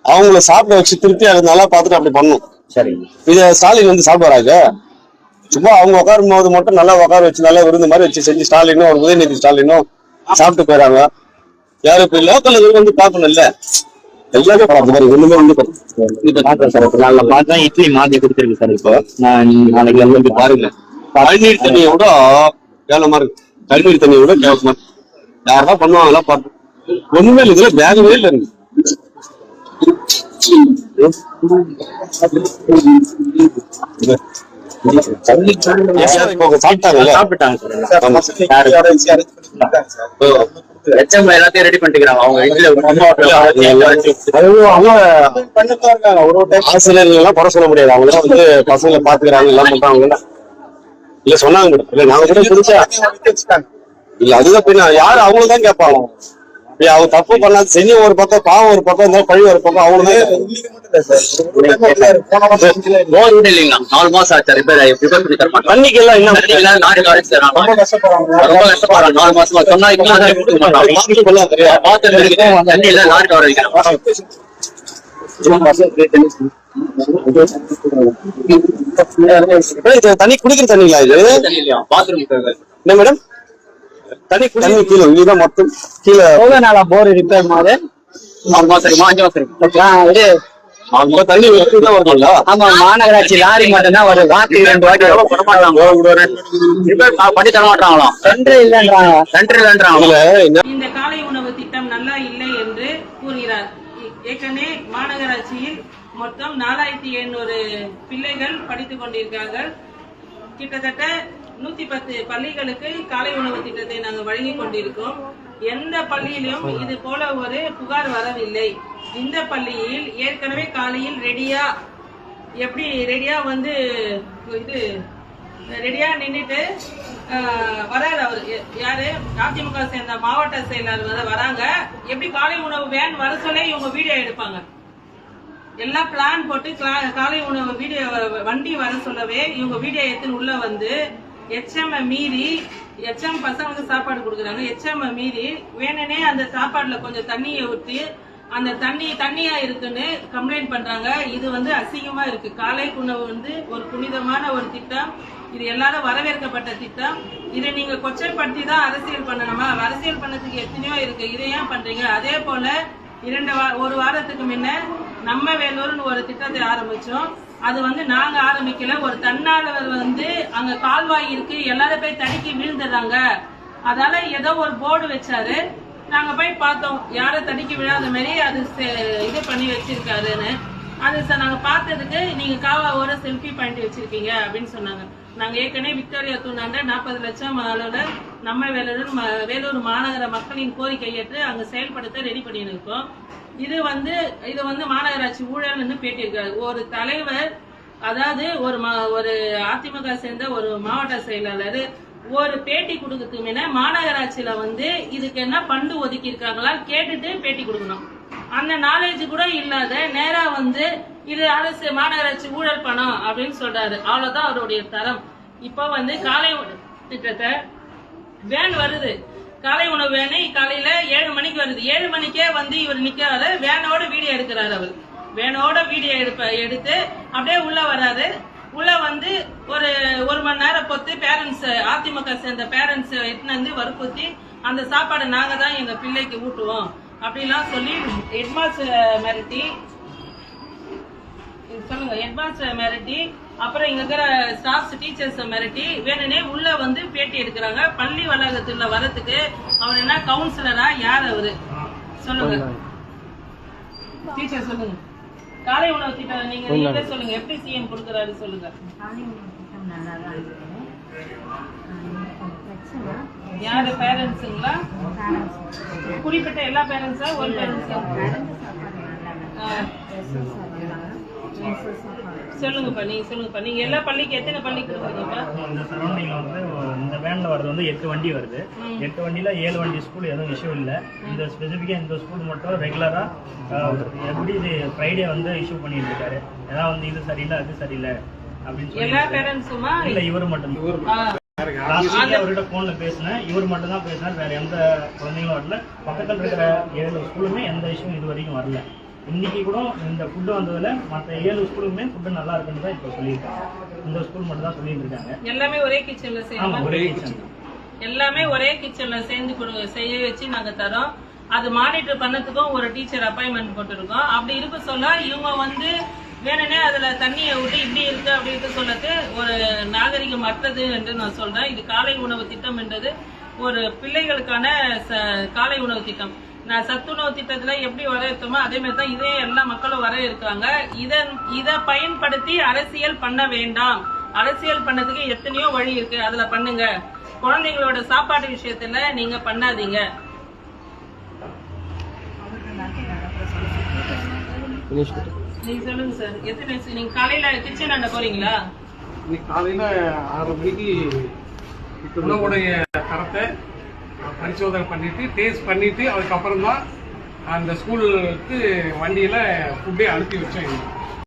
அவங்கள சாப்பிட வச்சு திருப்தி அது நல்லா பார்த்துட்டு அப்படி பண்ணும். சரி, இத ஸ்டாலின் வந்து சாப்பிடுறாங்க. சும்மா அவங்க உட்காரும் போது மட்டும் நல்லா உட்கார வச்சு நல்லா விருந்து மாதிரி வச்சு செஞ்சு ஸ்டாலினும் ஒரு உதயநிதி ஸ்டாலினும் சாப்பிட்டு போயிடறாங்க. யாரு இப்ப லோக்கல் வந்து பார்க்கணும் இல்ல, எல்லாமே ஒண்ணுமே வந்து பார்த்தா இட்லி மாத்தி கொடுத்துருக்கு சார். இப்போ நான் நாளைக்கு வந்து பாருங்க, கழிநீர் தண்ணியோட கேவலமா இருக்கு. கழிநீர் தண்ணியோட கேவலமா இருக்கு. யாரெல்லாம் பண்ணுவாங்களா பார்த்து ஒண்ணுமே இல்லை. இதுல வேகவே இல்லை இருக்கு. எல்லாத்தையும் ரெடி பண்ணிக்கிறாங்க அவங்க. ஆசிரியர்கள் எல்லாம் குறை சொல்ல முடியாது. அவங்க எல்லாம் வந்து பசங்களை பாத்துக்கிறாங்க, எல்லாம் பண்றாங்க. இல்ல சொன்னாங்க இல்ல, நாங்க கூட புரிச்சா இல்ல. அதுதான் பின்ன யாரு அவங்களுதான் கேட்பாங்க. அவங்க தப்பு பண்ணாது செஞ்ச ஒரு பக்கம், பாவம் ஒரு பக்கம், இந்த பழி ஒரு பக்கம். அவங்களுதான் 4 மாசம் ஆச்சு ரிப்பேர் ஆகி. தண்ணிக்கு எல்லாம் என்ன ரொம்ப கஷ்டப்படுறாங்க. 4 மாசமா சொன்னா தண்ணி எல்லாம் லாரி கவர் வைக்கிறோம். தண்ணி குடிக்கிற தண்ணிங்களா இது? பாத்ரூம் என்ன மேடம்? தண்ணி கீழே இதுதான் மொத்தம் கீழே போர் ரிப்பேர் மாதிரி 4 மாசம் 5 மாசம் தண்ணி தான் வரும்ல. ஆமா, மாநகராட்சி லாரி மட்டும் தான் வருது. வாக்கு 2 வாட்டி பண்ணி தர மாட்டாங்களாம். சென்டர் இல்லன்றாங்க. இந்த காலை உணவு திட்டம் நல்லா இல்லை என்று கூறுகிறார். ஏற்கனவே மாநகராட்சியில் மொத்தம் 4700 பிள்ளைகள் படித்துக் கொண்டிருக்கிறார்கள். கிட்டத்தட்ட 110 பள்ளிகளுக்கு காலை உணவு திட்டத்தை நாங்கள் வழங்கிக் கொண்டிருக்கோம். எந்த பள்ளியிலும் இது போல ஒரு புகார் வரவில்லை. இந்த பள்ளியில் ஏற்கனவே காலையில் ரெடியா வந்து இது ரெடியா நின்றுட்டு வராரு. அவரு யாரு? அதிமுக சேர்ந்த மாவட்ட செயலாளர் வராங்க. எப்படி காலை உணவு வேன் வர சொல்ல இவங்க வீடியோ எடுப்பாங்க. எல்லாம் பிளான் போட்டு காலை உணவு வீடியோ வண்டி வர சொல்லவே இவங்க வீடியோ எடுத்துன்னு உள்ள வந்து HM மீறி, HM பசங்க வந்து சாப்பாடு கொடுக்குறாங்க. HM மீறி வேணுனே அந்த சாப்பாடுல கொஞ்சம் தண்ணியை ஊற்றி அந்த தண்ணியா இருக்குன்னு கம்ப்ளைண்ட் பண்றாங்க. இது வந்து அசிங்கமா இருக்கு. காலை உணவு வந்து ஒரு புனிதமான ஒரு திட்டம். இது எல்லாரும் வரவேற்கப்பட்ட திட்டம். இதை நீங்க கொச்சைப்படுத்தி தான் அரசியல் பண்ணணுமா? அரசியல் பண்ணதுக்கு எத்தனையோ இருக்கு. இதை ஏன் பண்றீங்க? அதே போல ஒரு வாரத்துக்கு முன்ன நம்ம வேலூர்னு ஒரு திட்டத்தை ஆரம்பிச்சோம். அது வந்து நாங்க ஆரம்பிக்கல. ஒரு தன்னார்வலர் வந்து அங்க கால்வாய் இருக்கு, எல்லாரும் போய் தடுக்கி வீழ்ந்துடுறாங்க. அதால ஏதோ ஒரு போர்டு வச்சாரு. நாங்க போய் பார்த்தோம், யாரும் தடுக்கி விழாத மாதிரி அது இது பண்ணி வச்சிருக்காருன்னு. அது நாங்க பார்த்ததுக்கு நீங்க ஒரு செல்ஃபி பாயிண்ட் வச்சிருக்கீங்க அப்படின்னு சொன்னாங்க. நாங்க ஏற்கனவே விக்டோரியா தூணாண்ட 40 லட்சம் அளவுல நம்ம வேலூர் மாநகர மக்களின் கோரிக்கை ஏற்று அங்க செயல்படுத்த ரெடி பண்ணிட்டு இருக்கோம். இது வந்து மாநகராட்சி ஊழல்னு பேட்டியிருக்காரு ஒரு தலைவர். அதாவது ஒரு அதிமுக சேர்ந்த ஒரு மாவட்ட செயலாளர் ஒரு பேட்டி கொடுக்கறதுக்கு முன்ன மாநகராட்சியில வந்து இதுக்கு என்ன ஃபண்டு ஒதுக்கி இருக்காங்களா கேட்டுட்டு பேட்டி கொடுக்கணும். அந்த நாலேஜ் கூட இல்லாத நேரா வந்து இது அரசு மாநகராட்சி ஊழல் பணம் அப்படின்னு சொல்றாரு. அவ்வளவுதான் அவருடைய தரம். இப்ப வந்து காலை திட்டத்தை வேன் வருது. காலை உணவு வேணு காலையில 7 மணிக்கு வருது. 7 மணிக்கே வந்து இவர் நிக்கிறாரு. வேனோட வீடியோ எடுக்கிறாரு. அவர் வேனோட வீடியோ எடுத்து அப்படியே உள்ள வராரு. உள்ள வந்து ஒரு மணி நேரம் பொறுத்து பேரண்ட்ஸ், அதிமுக சேர்ந்த பேரண்ட்ஸ் எட்டுன்னு வந்து வற்புறுத்தி அந்த சாப்பாடை நாங்க தான் எங்க பிள்ளைக்கு ஊட்டுவோம் அப்படிலாம் சொல்லி ஹெட்மாஸ்டர் மிரட்டி அப்புறம் இங்க இருக்கிற ஸ்டாஃப்ஸ் டீச்சர்ஸ் மிரட்டி வேணுனே உள்ள வந்து பேட்டி எடுக்கிறாங்க. பள்ளி வளாகத்துல வரதுக்கு அவர் என்ன கவுன்சிலரா? யார் அவரு சொல்லுங்க, டீச்சர் சொல்லுங்க. காலை உணவு திட்டம் நீங்க சொல்லுங்க, எப்படி சிஎம் கொடுக்கறாரு சொல்லுங்க. யாரு பேரண்ட்ஸுங்களா? குறிப்பிட்ட எல்லா பேரண்ட்ஸா? ஒரு பேரண்ட்ஸா? சொல்லுங்கப்பா, நீங்க சொல்லுங்கப்பா. நீங்க எல்லா பள்ளிக்கு எத்தனை பள்ளி கொடுக்குறீங்கப்பா? இந்த சரௌண்டிங்ல வந்து இந்த வேன்ல வர்றது வந்து 8 வண்டி வருது. 8 வண்டியில 7 வண்டி ஸ்கூல் எதுவும் இஷ்யூ இல்லை. இந்த ஸ்பெசிஃபிக்கா இந்த ஸ்கூல் மட்டும் ரெகுலரா எப்படி இது ஃப்ரைடே வந்து இஷ்யூ பண்ணிட்டு இருக்காரு. ஏதாவது வந்து இது சரியில்லை அது சரியில்லை அப்படின்னு சொல்லி. எல்லா பேரண்ட்ஸுமா? இல்ல இவரு மட்டும். லாஸ்ட் அவர்கிட்ட போன்ல பேசினேன், இவர் மட்டும் தான் பேசினார், வேற எந்த குழந்தைங்களும் வரல. பக்கத்துல இருக்கிற 7 ஸ்கூலுமே எந்த இஷ்யூ இது வரைக்கும் வரல. இன்னைக்கு கூட இந்த ஃபுட்டு வந்ததுல மற்ற 7 ஸ்கூலுமே ஃபுட்டு நல்லா இருக்குன்னு தான் இப்போ சொல்லியிருக்காங்க. இந்த ஸ்கூல் மட்டும் தான் சொல்லிட்டு இருக்காங்க. எல்லாமே ஒரே கிச்சன்ல ஆமா, செய்யணும். ஒரே கிச்சன். எல்லாமே ஒரே கிச்சன்ல செய்ய வச்சு நாங்க தரோம். அது மானிட்டர் பண்ணதுக்கும் ஒரு டீச்சர் அப்பாயின்மெண்ட் போட்டிருக்கோம். அப்படி இருக்க சொல்ல இவங்க வந்து வேணுனே அதுல தண்ணியை விட்டு இப்படி இருக்கு அப்படி இருக்கு சொல்லது ஒரு நாகரிகம் அற்றது என்று நான் சொல்றேன். இது காலை உணவு திட்டம் என்றது ஒரு பிள்ளைகளுக்கான காலை உணவு திட்டம். நான் சத்துணவு திட்டத்துல எப்படி வரையறுத்தோமோ அதே மாதிரி தான் இதே எல்லா மக்களும் வரையறுக்காங்க. இதை பயன்படுத்தி அரசியல் பண்ண வேண்டாம். அரசியல் பண்ணதுக்கு எத்தனையோ வழி இருக்கு, அதுல பண்ணுங்க. குழந்தைங்களோட சாப்பாடு விஷயத்துல நீங்க பண்ணாதீங்க. நீங்க சொல்லுங்க சார், எத்தனை நீங்க காலையில கிச்சன் அண்ட போறீங்களா? இன்னைக்கு காலையில 6 மணிக்கு உணவுடைய தரத்தை பரிசோதனை பண்ணிட்டு டேஸ்ட் பண்ணிட்டு அதுக்கப்புறம் தான் அந்த ஸ்கூலுக்கு வண்டியில ஃபுட்டே அனுப்பி வச்சோம்.